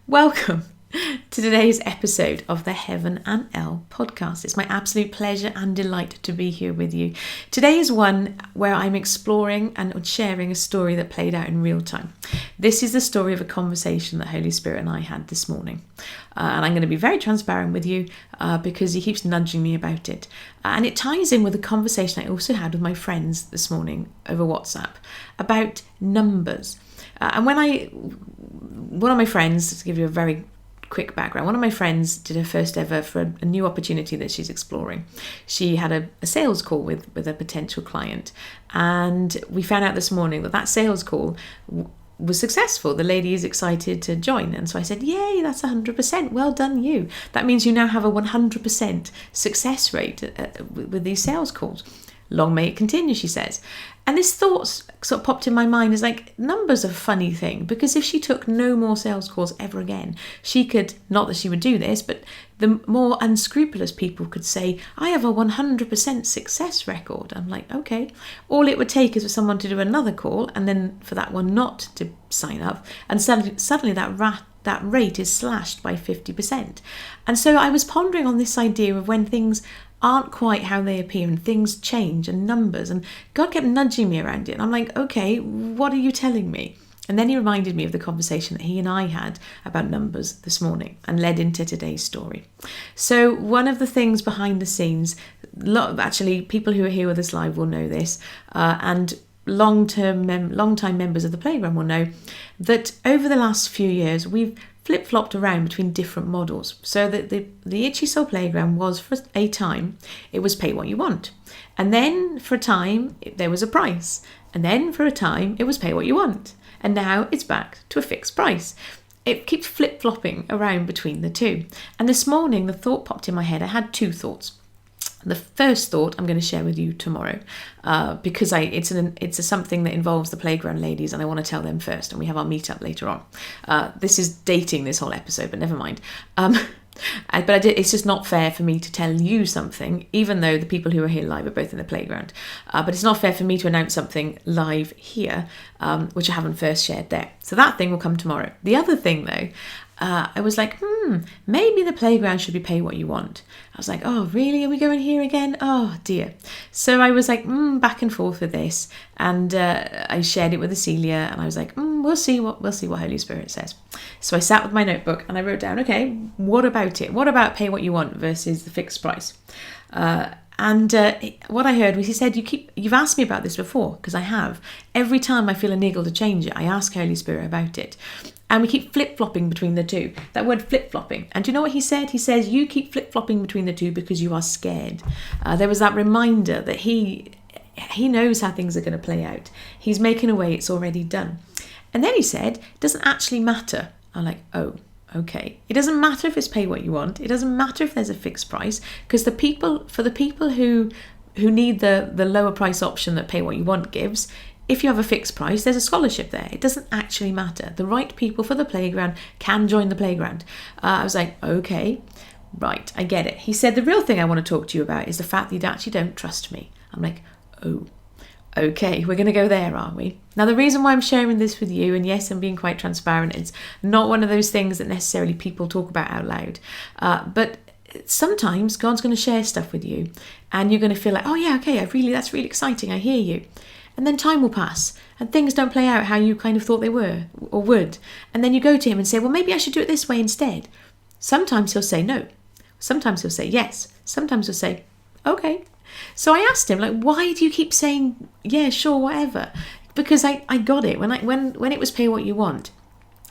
Welcome to today's episode of the Heaven and Elle podcast. It's my absolute pleasure and delight to be here with you. Today is one where I'm exploring and sharing a story that played out in real time. This is the story of a conversation that Holy Spirit and I had this morning. And I'm going to be very transparent with you because he keeps nudging me about it. And it ties in with a conversation I also had with my friends this morning over WhatsApp about numbers. And one of my friends, to give you a very quick background, one of my friends did her first ever for a new opportunity that she's exploring. She had a sales call with a potential client, and we found out this morning that sales call was successful. The lady is excited to join, and so I said, yay, that's 100%, well done you. That means you now have a 100% success rate with these sales calls. Long may it continue, she says. And this thought sort of popped in my mind as like, numbers are a funny thing, because if she took no more sales calls ever again, she could, not that she would do this, but the more unscrupulous people could say, I have a 100% success record. I'm like, okay, all it would take is for someone to do another call and then for that one not to sign up, and suddenly that rate is slashed by 50%. And so I was pondering on this idea of when things aren't quite how they appear and things change and numbers, and God kept nudging me around it, and I'm like, okay, what are you telling me? And then he reminded me of the conversation that he and I had about numbers this morning and led into today's story. So one of the things behind the scenes, actually people who are here with us live will know this, and long-time members of the playground will know that over the last few years we've flip-flopped around between different models. So that the Itchy Soul Playground was, for a time, it was pay what you want. And then for a time, there was a price. And then for a time, it was pay what you want. And now it's back to a fixed price. It keeps flip-flopping around between the two. And this morning, the thought popped in my head. I had two thoughts. The first thought I'm going to share with you tomorrow because it's something that involves the playground ladies, and I want to tell them first, and we have our meetup later on. This is dating this whole episode, but never mind. It's just not fair for me to tell you something, even though the people who are here live are both in the playground. But it's not fair for me to announce something live here, which I haven't first shared there. So that thing will come tomorrow. The other thing, though, I was like, maybe the playground should be pay what you want. I was like, oh, really? Are we going here again? Oh, dear. So I was like, back and forth with this. And I shared it with Celia, and I was like, we'll see what Holy Spirit says. So I sat with my notebook and I wrote down, okay, what about it? What about pay what you want versus the fixed price? And what I heard was he said, you've asked me about this before, because I have. Every time I feel a niggle to change it, I ask Holy Spirit about it. And we keep flip-flopping between the two. That word flip-flopping. And do you know what he said? He says, you keep flip-flopping between the two because you are scared. There was that reminder that he knows how things are going to play out. He's making a way, it's already done. And then he said, it doesn't actually matter. I'm like, oh, okay. It doesn't matter if it's pay what you want. It doesn't matter if there's a fixed price, because for the people who need the lower price option that pay what you want gives, if you have a fixed price, there's a scholarship there. It doesn't actually matter. The right people for the playground can join the playground. I was like, okay, right, I get it. He said, the real thing I want to talk to you about is the fact that you actually don't trust me. I'm like, oh, okay, we're going to go there, are we? Now, the reason why I'm sharing this with you, and yes, I'm being quite transparent, it's not one of those things that necessarily people talk about out loud. But sometimes God's going to share stuff with you, and you're going to feel like, oh yeah, okay, that's really exciting, I hear you. And then time will pass and things don't play out how you kind of thought they were or would. And then you go to him and say, well, maybe I should do it this way instead. Sometimes he'll say no. Sometimes he'll say yes. Sometimes he'll say, okay. So I asked him, like, why do you keep saying, yeah, sure, whatever? Because I got it. When it was pay what you want,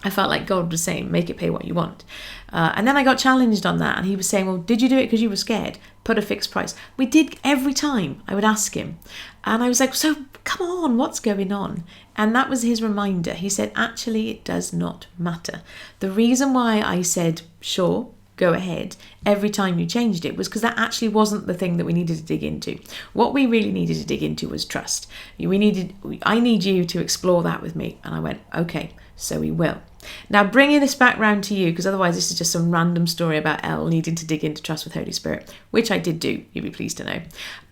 I felt like God was saying, make it pay what you want. And then I got challenged on that. And he was saying, well, did you do it because you were scared? Put a fixed price. We did every time. I would ask him. And I was like, so come on, what's going on? And that was his reminder. He said, actually, it does not matter. The reason why I said, sure, go ahead, every time you changed it was because that actually wasn't the thing that we needed to dig into. What we really needed to dig into was trust. I need you to explore that with me. And I went, okay, so we will. Now, bringing this back round to you, because otherwise this is just some random story about Elle needing to dig into trust with Holy Spirit, which I did do, you'll be pleased to know.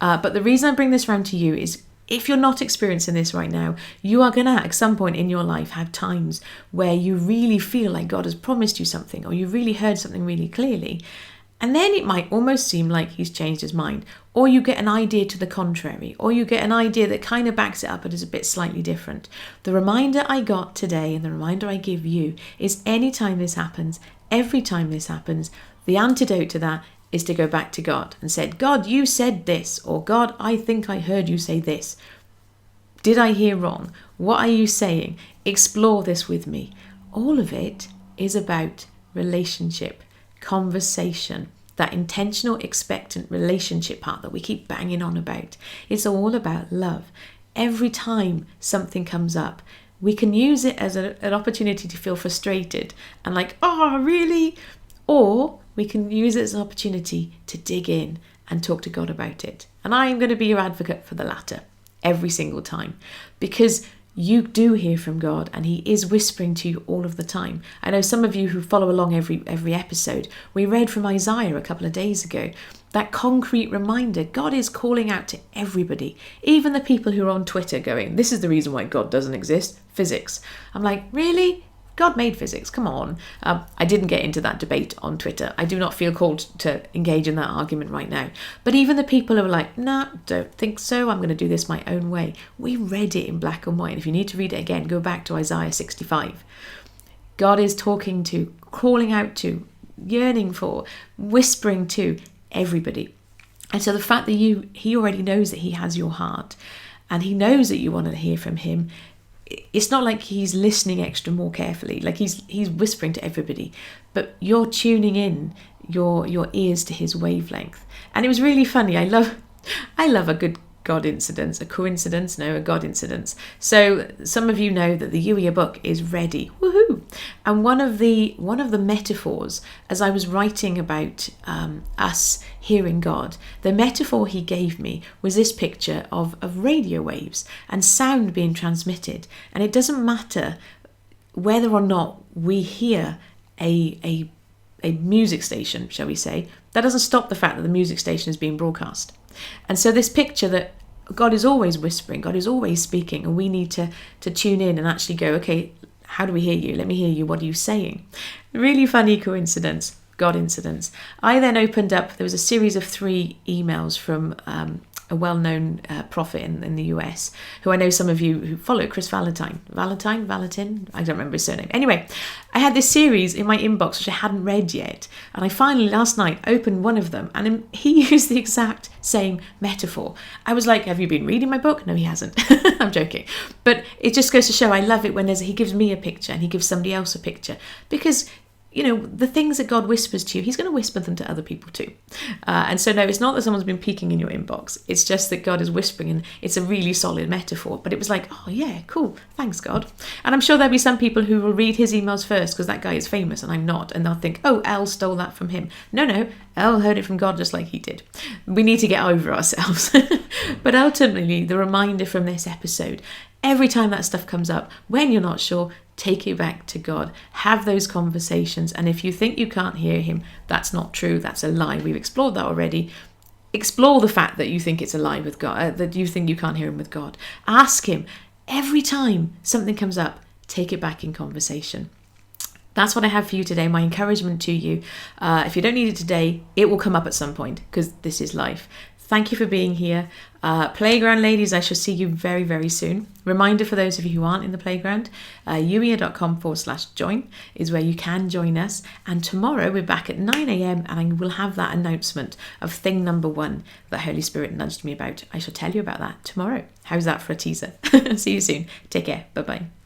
But the reason I bring this round to you is If you're not experiencing this right now, you are going to, at some point in your life, have times where you really feel like God has promised you something, or you really heard something really clearly. And then it might almost seem like he's changed his mind, or you get an idea to the contrary, or you get an idea that kind of backs it up but is a bit slightly different. The reminder I got today, and the reminder I give you, is anytime this happens, every time this happens, the antidote to that is to go back to God and say, God, you said this, or God, I think I heard you say this. Did I hear wrong? What are you saying? Explore this with me. All of it is about relationship, conversation, that intentional, expectant relationship part that we keep banging on about. It's all about love. Every time something comes up, we can use it as an opportunity to feel frustrated and like, oh, really? Or we can use it as an opportunity to dig in and talk to God about it. And I am going to be your advocate for the latter every single time, because you do hear from God and he is whispering to you all of the time. I know some of you who follow along every episode, we read from Isaiah a couple of days ago, that concrete reminder. God is calling out to everybody, even the people who are on Twitter going, this is the reason why God doesn't exist, physics. I'm like, really? God made physics, come on. I didn't get into that debate on Twitter. I do not feel called to engage in that argument right now. But even the people who are like, nah, don't think so, I'm going to do this my own way. We read it in black and white. If you need to read it again, go back to Isaiah 65. God is talking to, calling out to, yearning for, whispering to everybody. And so the fact that he already knows that he has your heart, and he knows that you want to hear from him, it's not like he's listening extra more carefully, like he's whispering to everybody, but you're tuning in your ears to his wavelength. And it was really funny. I love a good God incidence, a God incidence. So some of you know that the Yuya book is ready. Woohoo! And one of the metaphors, as I was writing about us hearing God, the metaphor he gave me was this picture of radio waves and sound being transmitted. And it doesn't matter whether or not we hear a music station, shall we say, that doesn't stop the fact that the music station is being broadcast. And so this picture that God is always whispering, God is always speaking, and we need to tune in and actually go, okay, how do we hear you? Let me hear you. What are you saying? Really funny coincidence, God incidents. I then opened up, there was a series of 3 emails from a well-known prophet in the US, who I know some of you who follow, Chris Valentin, I don't remember his surname. Anyway, I had this series in my inbox which I hadn't read yet, and I finally last night opened one of them, and he used the exact same metaphor. I was like, have you been reading my book? No, he hasn't. I'm joking. But it just goes to show I love it when he gives me a picture and he gives somebody else a picture, because the things that God whispers to you, he's going to whisper them to other people too. And so no, it's not that someone's been peeking in your inbox. It's just that God is whispering, and it's a really solid metaphor. But it was like, oh yeah, cool. Thanks, God. And I'm sure there'll be some people who will read his emails first because that guy is famous and I'm not. And they'll think, oh, Elle stole that from him. No, Elle heard it from God just like he did. We need to get over ourselves. But ultimately, the reminder from this episode, every time that stuff comes up, when you're not sure, take it back to God. Have those conversations. And if you think you can't hear him, that's not true. That's a lie. We've explored that already. Explore the fact that you think it's a lie with God, that you think you can't hear him with God. Ask him. Every time something comes up, take it back in conversation. That's what I have for you today, my encouragement to you. If you don't need it today, it will come up at some point, because this is life. Thank you for being here. Playground ladies, I shall see you very, very soon. Reminder for those of you who aren't in the playground, yuia.com/join is where you can join us. And tomorrow we're back at 9 a.m. and I will have that announcement of thing number 1 that Holy Spirit nudged me about. I shall tell you about that tomorrow. How's that for a teaser? See you soon. Take care. Bye-bye.